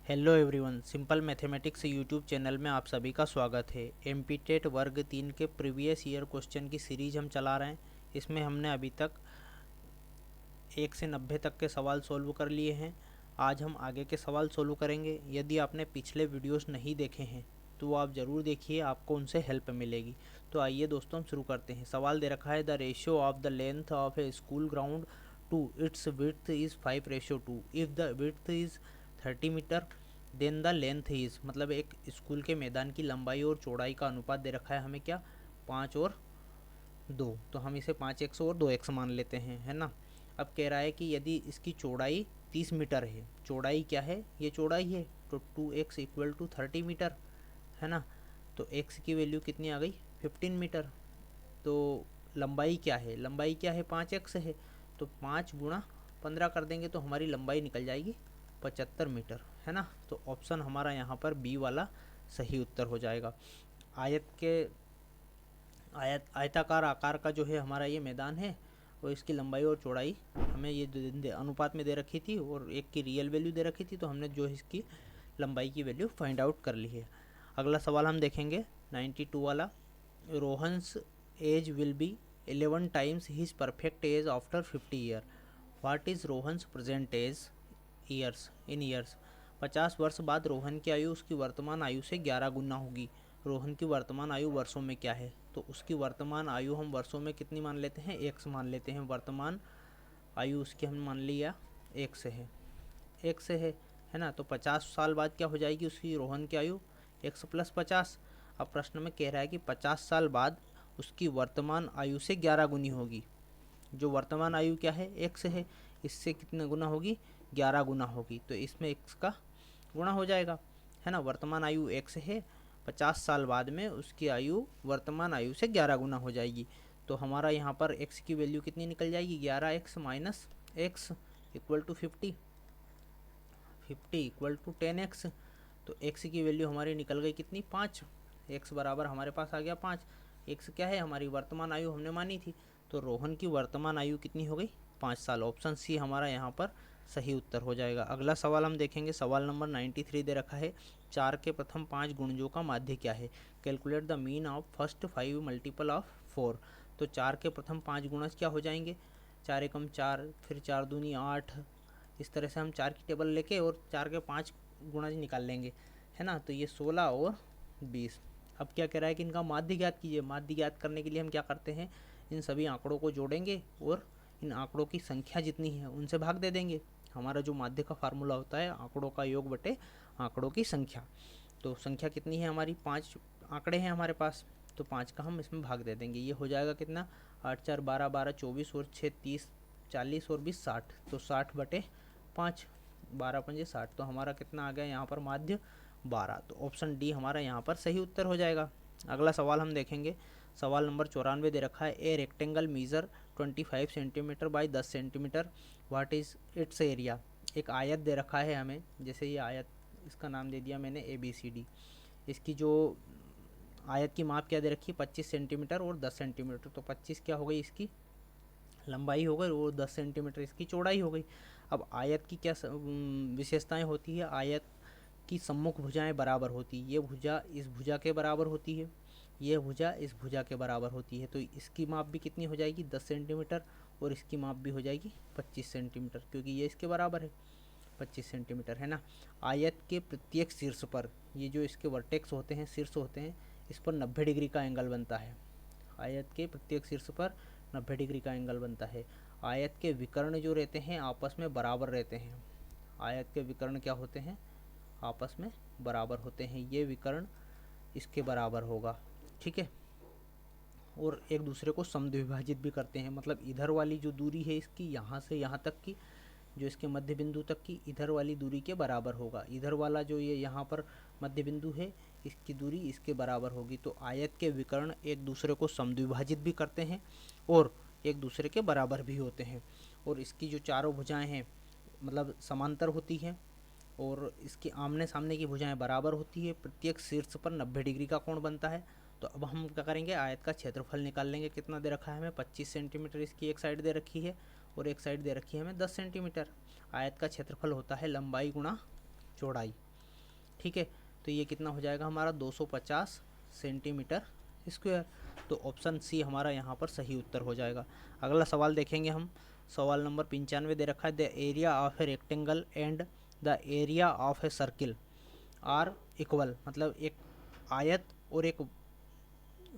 Hello everyone, simple mathematics YouTube channel में आप सभी का स्वागत है। एमपीटेट वर्ग 3 के प्रीवियस ईयर क्वेश्चन की सीरीज हम चला रहे हैं। इसमें हमने अभी तक 1 से 90 तक के सवाल सोल्व कर लिए हैं। आज हम आगे के सवाल सोल्व करेंगे। यदि आपने पिछले वीडियोस नहीं देखे हैं तो वो आप ज़रूर देखिए, आपको उनसे हेल्प मिलेगी। तो आइए दोस्तों, हम शुरू करते हैं। सवाल दे रखा है, the ratio of the length of a school ground to its width is 5:2। If the width is 30 metre then the length is, मतलब एक स्कूल के मैदान की लंबाई और चौड़ाई का अनुपात दे रखा है हमें, क्या 5 और 2। तो हम इसे 5x और 2x मान लेते हैं, है ना। अब कह रहा है कि यदि इसकी चौड़ाई 30 मीटर है, चौड़ाई क्या है, ये चौड़ाई है, तो 2x इक्वल टू 30 मीटर, है ना। तो x की वैल्यू कितनी आ गई, 15 मीटर। तो लंबाई क्या है, लंबाई क्या है, 5x है। तो 5 गुणा 15 कर देंगे तो हमारी लंबाई निकल जाएगी 75 मीटर, है ना। तो ऑप्शन हमारा यहाँ पर बी वाला सही उत्तर हो जाएगा। आयताकार आकार का जो है हमारा ये मैदान है, और इसकी लंबाई और चौड़ाई हमें ये अनुपात में दे रखी थी, और एक की रियल वैल्यू दे रखी थी, तो हमने जो इसकी लंबाई की वैल्यू फाइंड आउट कर ली है। अगला सवाल हम देखेंगे 92 वाला। Rohan's age will be 11 times his perfect age after 50 year. What is Rohan's present age years in years. 50 वर्ष बाद रोहन की आयु उसकी वर्तमान आयु से 11 गुना होगी। रोहन की वर्तमान आयु वर्षों में क्या है, तो उसकी वर्तमान आयु हम वर्षों में कितनी मान लेते हैं, 1 मान लेते हैं। वर्तमान आयु उसकी हम मान लिया 1 से है, 1 से है ना। तो 50 साल बाद क्या हो जाएगी उसकी रोहन की आयु, 100 + 50। अब प्रश्न में कह रहा है कि 50 साल बाद उसकी वर्तमान आयु से 11 गुनी होगी। जो वर्तमान आयु क्या है, 1 है, इससे कितने गुना होगी, 11 गुना होगी। तो इसमें x का गुणा हो जाएगा, है ना। वर्तमान आयु 1 है, 50 साल बाद में उसकी आयु वर्तमान आयु से 11 गुना हो जाएगी। तो हमारा यहाँ पर x की वैल्यू कितनी निकल जाएगी, 11x minus x equal to 50, 50 equal to 10x। तो x की वैल्यू हमारी निकल गई कितनी, 5। x बराबर हमारे पास आ गया 5। x क्या है, हमारी वर्तमान आयु हमने मानी थी। तो रोहन की वर्तमान आयु कितनी हो गई, 5 साल। ऑप्शन सी हमारा यहाँ पर सही उत्तर हो जाएगा। अगला सवाल हम देखेंगे, सवाल नंबर 93 दे रखा है, 4 के प्रथम 5 गुणजों का माध्य क्या है। Calculate the mean of first 5 multiple of 4। तो 4 के प्रथम 5 गुणज क्या हो जाएंगे, 4 एकम 4, फिर 4 दूनी 8। इस तरह से हम 4 की टेबल लेके और 4 के 5 गुणज निकाल लेंगे, है ना। तो ये 16 और 20। अब क्या कह रहा है कि इनका माध्य ज्ञात कीजिए। माध्य ज्ञात करने के लिए हम क्या करते हैं, इन सभी आंकड़ों को जोड़ेंगे और इन आंकड़ों की संख्या जितनी है उनसे भाग दे देंगे। हमारा जो माध्य का फार्मूला होता है, आंकड़ों का योग बटे आंकड़ों की संख्या। तो संख्या कितनी है हमारी, 5 आंकड़े हैं हमारे पास, तो 5 का हम इसमें भाग दे देंगे। ये हो जाएगा कितना, 8 4 12 12 24 और 6 30 40 और 20 60। तो 60 बटे 5, 12 पंजे 60। तो हमारा कितना आ गया यहाँ पर माध्य, 12। तो ऑप्शन डी हमारा यहाँ पर सही उत्तर हो जाएगा। अगला सवाल हम देखेंगे, सवाल नंबर 94 दे रखा है, a rectangle measure 25 centimetre by 10 centimetre, what is its area. एक आयत दे रखा है हमें, जैसे ये आयत, इसका नाम दे दिया मैंने ABCD। इसकी जो आयत की माप क्या दे रखी है, 25 सेंटीमीटर और 10 सेंटीमीटर। तो 25 क्या हो गई, इसकी लंबाई हो गई, और 10 सेंटीमीटर इसकी चौड़ाई हो गई। अब आयत की क्या विशेषताएं होती है, आयत की सम्मुख भुजाएं बराबर होती है। ये भुजा इस भुजा के बराबर होती है, ये भुजा इस भुजा के बराबर होती है। तो इसकी माप भी कितनी हो जाएगी, 10 सेंटीमीटर, और इसकी माप भी हो जाएगी 25 सेंटीमीटर, क्योंकि ये इसके बराबर है 25 सेंटीमीटर, है ना। आयत के प्रत्येक शीर्ष पर, ये जो इसके वर्टेक्स होते हैं, शीर्ष होते हैं, इस पर 90 डिग्री का एंगल बनता है। आयत के प्रत्येक शीर्ष पर 90 डिग्री का एंगल बनता है। आयत के विकर्ण जो रहते हैं आपस में बराबर रहते हैं। आयत के विकर्ण क्या होते हैं, आपस में बराबर होते हैं। ये विकर्ण इसके बराबर होगा, ठीक है। और एक दूसरे को समद्विभाजित भी करते हैं, मतलब इधर वाली जो दूरी है इसकी, यहाँ से यहाँ तक की, जो इसके मध्य बिंदु तक की, इधर वाली दूरी के बराबर होगा। इधर वाला जो ये यहाँ पर मध्य बिंदु है, इसकी दूरी इसके बराबर होगी। तो आयत के विकर्ण एक दूसरे को समद्विभाजित भी करते हैं और एक दूसरे के बराबर भी होते हैं। और इसकी जो चारों भुजाएं हैं, मतलब समांतर होती हैं, और इसकी आमने सामने की भुजाएं बराबर होती है। प्रत्येक शीर्ष पर 90 डिग्री का कोण बनता है। तो अब हम क्या करेंगे, आयत का क्षेत्रफल निकाल लेंगे। कितना दे रखा है हमें, 25 सेंटीमीटर इसकी एक साइड दे रखी है, और एक साइड दे रखी है हमें 10 सेंटीमीटर। आयत का क्षेत्रफल होता है लंबाई गुणा चौड़ाई। ठीक है, तो ये कितना हो जाएगा हमारा 250 सेंटीमीटर स्क्वायर। तो ऑप्शन सी हमारा यहाँ पर सही उत्तर हो जाएगा। अगला सवाल देखेंगे हम, सवाल नंबर 95 दे रखा है, the area of a rectangle and the area of a circle are equal, मतलब एक आयत और एक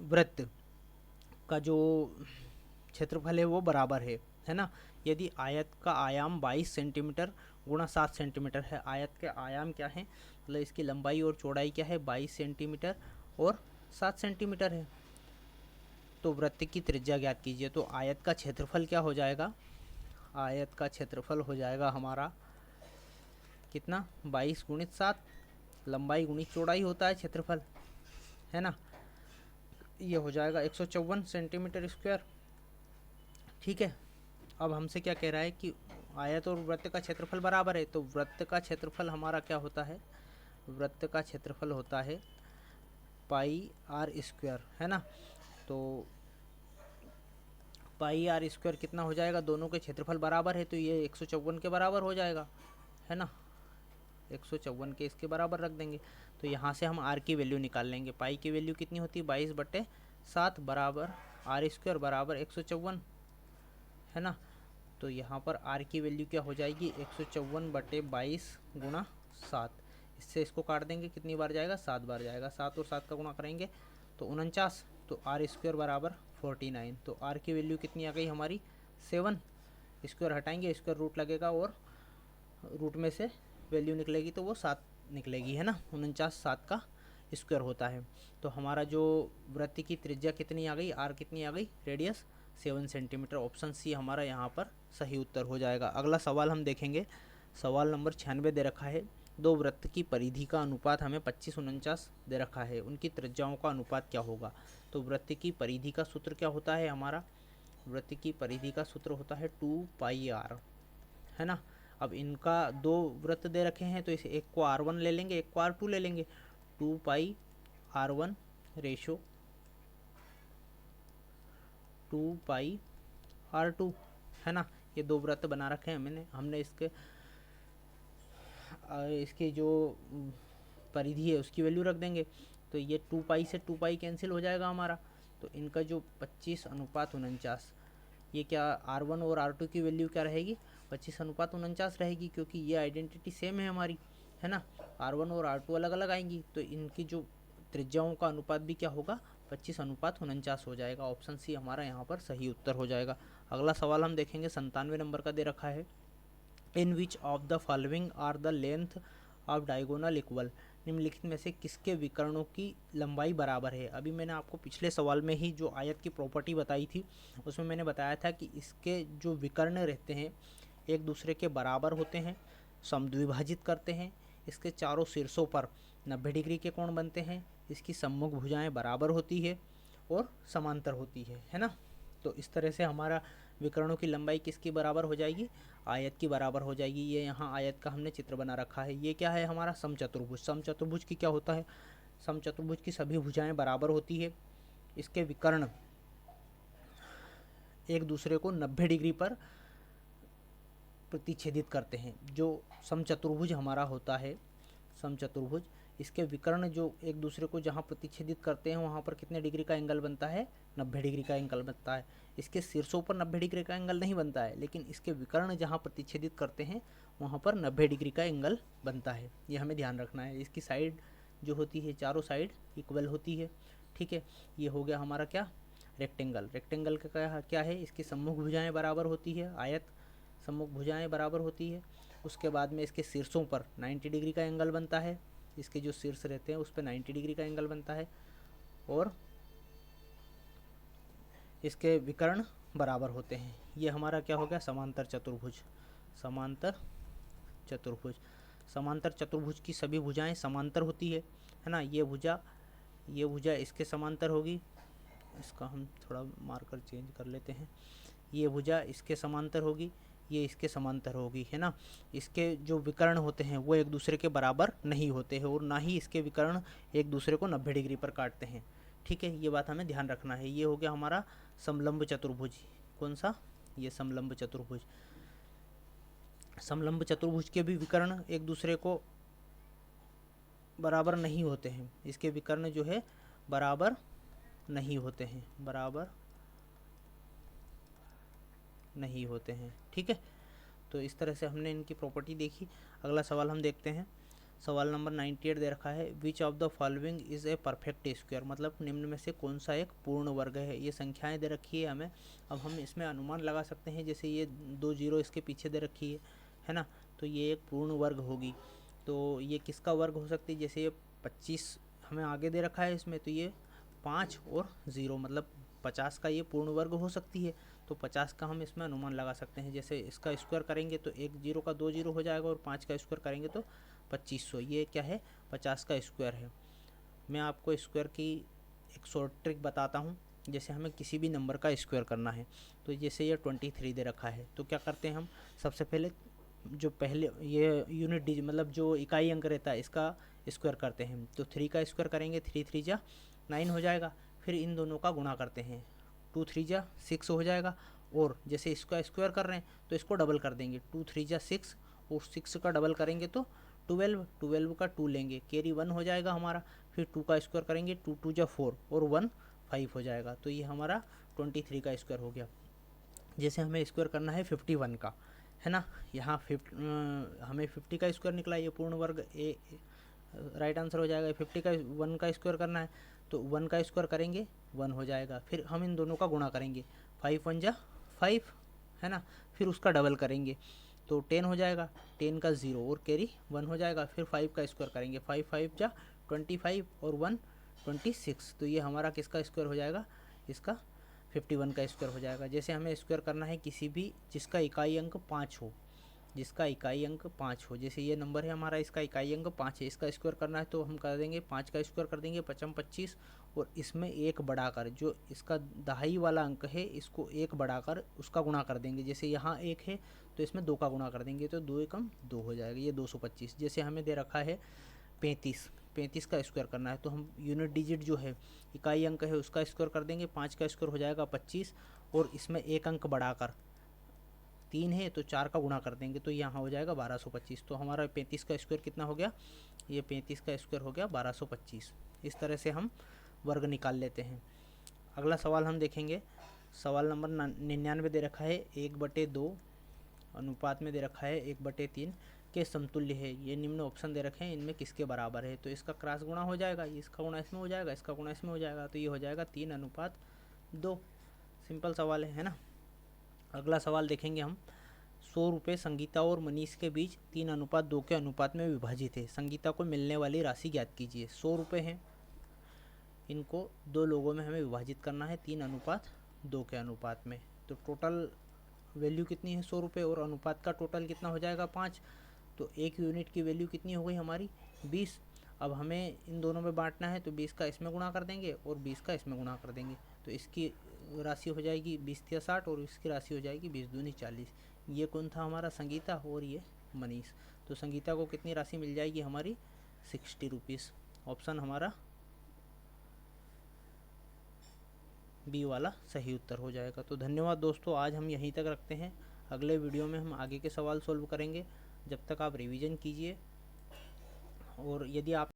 वृत्त का जो क्षेत्रफल है वो बराबर है ना। यदि आयत का आयाम 22 सेंटीमीटर गुणा 7 सेंटीमीटर है, आयत के आयाम क्या है, मतलब इसकी लंबाई और चौड़ाई क्या है, 22 सेंटीमीटर और 7 सेंटीमीटर है, तो वृत्त की त्रिज्या ज्ञात कीजिए। तो आयत का क्षेत्रफल क्या हो जाएगा, आयत का क्षेत्रफल हो जाएगा हमारा कितना, 22 गुणित 7, लंबाई गुणित चौड़ाई होता है क्षेत्रफल, है ना। ये हो जाएगा 154 सेंटीमीटर स्क्वायर। ठीक है, अब हमसे क्या कह रहा है कि आयत और वृत्त का क्षेत्रफल बराबर है, तो वृत्त का क्षेत्रफल हमारा क्या होता है, वृत्त का क्षेत्रफल होता है पाई आर स्क्वायर, है ना। तो पाई आर स्क्वायर कितना हो जाएगा, दोनों के क्षेत्रफल बराबर है तो ये 154 के बराबर हो जाएगा, है ना। 154 के इसके बराबर रख देंगे, तो यहाँ से हम आर की वैल्यू निकाल लेंगे। पाई की वैल्यू कितनी होती है, 22/7 बराबर आर स्क्वायर बराबर 154, है ना। तो यहाँ पर आर की वैल्यू क्या हो जाएगी, 154/22 गुणा 7, इससे इसको काट देंगे, कितनी बार जाएगा, 7 बार जाएगा, 7 और 7 का गुणा करेंगे तो 49, तो आर स्क्वायर बराबर 49। तो आर की वैल्यू कितनी आ गई हमारी 7, स्क्वायर हटाएंगे, स्क्वायर रूट लगेगा और रूट में से वैल्यू निकलेगी तो वो 7 निकलेगी, है ना। 49 7 का स्क्वायर होता है। तो हमारा जो वृत्त की त्रिज्या कितनी आ गई, आर कितनी आ गई, रेडियस 7 सेंटीमीटर। ऑप्शन सी हमारा यहाँ पर सही उत्तर हो जाएगा। अगला सवाल हम देखेंगे, सवाल नंबर 96 दे रखा है, दो वृत्त की परिधि का अनुपात हमें 25 49 दे रखा है, उनकी त्रिज्याओं का अनुपात क्या होगा। तो वृत्त की परिधि का सूत्र क्या होता है हमारा, वृत्त की परिधि का सूत्र होता है 2πr, है ना। अब इनका दो वृत्त दे रखे हैं तो इसे एक को r1 ले लेंगे, एक को r2 ले लेंगे, 2πr1 रेशो 2πr2, है ना। ये दो वृत्त बना रखे हैं हमने इसके जो परिधि है उसकी वैल्यू रख देंगे, तो ये 2π से 2π कैंसिल हो जाएगा हमारा। तो इनका जो 25:49, ये क्या r1 और r2 की वैल्यू क्या रहेगी, 25:49 रहेगी, क्योंकि ये आइडेंटिटी सेम है हमारी, है ना। r1 और r2 अलग अलग आएंगी, तो इनकी जो त्रिज्याओं का अनुपात भी क्या होगा, 25:49 हो जाएगा। ऑप्शन सी हमारा यहाँ पर सही उत्तर हो जाएगा। अगला सवाल हम देखेंगे, 97 नंबर का दे रखा है, in which of the following are the length of diagonal equal, निम्नलिखित में से किसके विकर्णों की लंबाई बराबर है। अभी मैंने आपको पिछले सवाल में ही जो आयत की प्रॉपर्टी बताई थी उसमें मैंने बताया था कि इसके जो विकर्ण रहते हैं एक दूसरे के बराबर होते हैं, समद्विभाजित करते हैं, इसके चारों शीर्षों पर 90 डिग्री के कोण बनते हैं, इसकी सम्मुख भुजाएं बराबर होती है और समांतर होती है ना। तो इस तरह से हमारा विकर्णों की लंबाई किसकी बराबर हो जाएगी, आयत की बराबर हो जाएगी। ये यहाँ आयत का हमने चित्र बना रखा है, ये क्या है हमारा समचतुर्भुज। समचतुर्भुज की क्या होता है, समचतुर्भुज की सभी भुजाएं बराबर होती है, इसके विकर्ण एक दूसरे को 90 डिग्री पर प्रतिच्छेदित करते हैं। जो समचतुर्भुज हमारा होता है, समचतुर्भुज, इसके विकर्ण जो एक दूसरे को जहाँ प्रतिच्छेदित करते हैं वहाँ पर कितने डिग्री का एंगल बनता है, 90 डिग्री का एंगल बनता है। इसके शीर्षों पर 90 डिग्री का एंगल नहीं बनता है, लेकिन इसके विकर्ण जहाँ प्रतिच्छेदित करते हैं वहाँ पर 90 डिग्री का एंगल बनता है। ये हमें ध्यान रखना है। इसकी साइड जो होती है, चारों साइड इक्वल होती है, ठीक है। ये हो गया हमारा क्या, रेक्टेंगल। रेक्टेंगल का क्या है, इसकी सम्मुख भुजाएं बराबर होती है, आयत सम्मुख भुजाएं बराबर होती है। उसके बाद में इसके शीर्षों पर 90 डिग्री का एंगल बनता है, इसके जो शीर्ष रहते हैं उस पर 90 डिग्री का एंगल बनता है, और इसके विकर्ण बराबर होते हैं। ये हमारा क्या हो गया, समांतर चतुर्भुज। समांतर चतुर्भुज, समांतर चतुर्भुज की सभी भुजाएं समांतर होती है ना। ये भुजा इसके समांतर होगी, इसका हम थोड़ा मार्कर चेंज कर लेते हैं। ये भुजा इसके समांतर होगी, ये इसके समांतर होगी, है ना। इसके जो विकर्ण होते हैं वो एक दूसरे के बराबर नहीं होते हैं, और ना ही इसके विकर्ण एक दूसरे को 90 डिग्री पर काटते हैं, ठीक है। ये बात हमें ध्यान रखना है। ये हो गया हमारा समलंब चतुर्भुज। कौन सा, ये समलंब चतुर्भुज। समलंब चतुर्भुज के भी विकर्ण एक दूसरे को बराबर नहीं होते हैं, इसके विकर्ण जो है बराबर नहीं होते हैं, बराबर नहीं होते हैं। ठीक है, तो इस तरह से हमने इनकी प्रॉपर्टी देखी। अगला सवाल हम देखते हैं। सवाल नंबर 98 दे रखा है, विच of the following is a perfect square, मतलब निम्न में से कौन सा एक पूर्ण वर्ग है। ये संख्याएं दे रखी है हमें। अब हम इसमें अनुमान लगा सकते हैं, जैसे ये 2 जीरो इसके पीछे दे रखी है ना, तो ये एक पूर्ण वर्ग होगी। तो ये किसका वर्ग हो सकती है, जैसे ये 25 हमें आगे दे रखा है इसमें, तो ये 5 और 0 मतलब 50 का ये पूर्ण वर्ग हो सकती है। तो 50 का हम इसमें अनुमान लगा सकते हैं। जैसे इसका स्क्वायर करेंगे तो 1 जीरो का 2 जीरो हो जाएगा, और 5 का स्क्वायर करेंगे तो 2500। ये क्या है, 50 का स्क्वायर है। मैं आपको स्क्वायर की एक शॉर्ट ट्रिक बताता हूँ। जैसे हमें किसी भी नंबर का स्क्वायर करना है, तो जैसे ये 23 दे रखा है, तो क्या करते हैं हम, सबसे पहले जो पहले ये यूनिट डिजिट मतलब जो इकाई अंक रहता है इसका स्क्वायर करते हैं। तो 3 का स्क्वायर करेंगे, 3 3 जा 9 हो जाएगा। फिर इन दोनों का गुणा करते हैं, 2 3 जा 6 हो जाएगा। और जैसे इसका स्क्वायर कर रहे हैं तो इसको डबल कर देंगे, 2 3 जा 6, और 6 का डबल करेंगे तो 12, 12 का 2 लेंगे, कैरी 1 हो जाएगा हमारा। फिर 2 का स्क्वायर करेंगे, 2 2 जा 4, और 1 5 हो जाएगा। तो ये हमारा 23 का स्क्वायर हो गया। जैसे हमें स्क्वायर करना है 51 का, है ना, यहाँ हमें 50 का स्क्वायर निकला, ये पूर्ण वर्ग ए राइट आंसर हो जाएगा। 50 का 1 का स्क्वायर करना है, तो 1 का स्क्वायर करेंगे 1 हो जाएगा। फिर हम इन दोनों का गुणा करेंगे, 5 1 जा 5, है ना। फिर उसका डबल करेंगे तो 10 हो जाएगा, 10 का 0 और कैरी 1 हो जाएगा। फिर 5 का स्क्वायर करेंगे, 5 5 जा 25 और 1 26। तो ये हमारा किसका स्क्वायर हो जाएगा, इसका 51 का स्क्वायर हो जाएगा। जैसे हमें स्क्वायर करना है किसी भी जिसका इकाई अंक 5 हो, जिसका इकाई अंक 5 हो। जैसे ये नंबर है हमारा, इसका इकाई अंक 5 है, इसका स्क्वायर करना है तो हम कर देंगे 5 का स्क्वायर कर देंगे 5 25, और इसमें एक बढ़ाकर जो इसका दहाई वाला अंक है इसको एक बढ़ाकर उसका गुणा कर देंगे। जैसे यहाँ 1 है तो इसमें 2 का गुणा कर देंगे, तो 2 एकम 2 हो जाएगा, ये 225। जैसे हमें दे रखा है 35, 35 का स्क्वायर करना है तो हम यूनिट डिजिट जो है इकाई अंक है उसका स्क्वायर कर देंगे, 5 का स्क्वायर हो जाएगा 25, और इसमें एक अंक बढ़ाकर 3 है तो 4 का गुणा कर देंगे, तो यहाँ हो जाएगा 1225। तो हमारा 35 का स्क्वायर कितना हो गया, ये 35 का स्क्वायर हो गया 1225। इस तरह से हम वर्ग निकाल लेते हैं। अगला सवाल हम देखेंगे। सवाल नंबर 99 दे रखा है, 1/2 अनुपात में दे रखा है 1/3 के समतुल्य है। ये निम्न ऑप्शन दे रखे हैं, इनमें किसके बराबर है। तो इसका क्रॉस गुणा हो जाएगा, इसका गुणा इसमें हो जाएगा, इसका गुणा इसमें हो जाएगा, तो ये हो जाएगा 3:2। सिंपल सवाल है ना। अगला सवाल देखेंगे हम। 100 रुपये संगीता और मनीष के बीच 3:2 के अनुपात में विभाजित है। संगीता को मिलने वाली राशि ज्ञात कीजिए। 100 रुपये हैं, इनको 2 लोगों में हमें विभाजित करना है 3:2 के अनुपात में। तो टोटल वैल्यू कितनी है 100 रुपये, और अनुपात का टोटल कितना हो जाएगा 5। तो एक यूनिट की वैल्यू कितनी हो गई हमारी 20। अब हमें इन दोनों में बांटना है तो 20 का इसमें गुणा कर देंगे और 20 का इसमें गुणा कर देंगे, तो इसकी राशि हो जाएगी 20 या 60, और इसकी राशि हो जाएगी 20 दूनी 40। ये कौन था हमारा, संगीता, और ये मनीष। तो संगीता को कितनी राशि मिल जाएगी हमारी 60 रुपीज़। ऑप्शन हमारा बी वाला सही उत्तर हो जाएगा। तो धन्यवाद दोस्तों, आज हम यहीं तक रखते हैं। अगले वीडियो में हम आगे के सवाल सॉल्व करेंगे। जब तक आप रिवीजन कीजिए, और यदि आप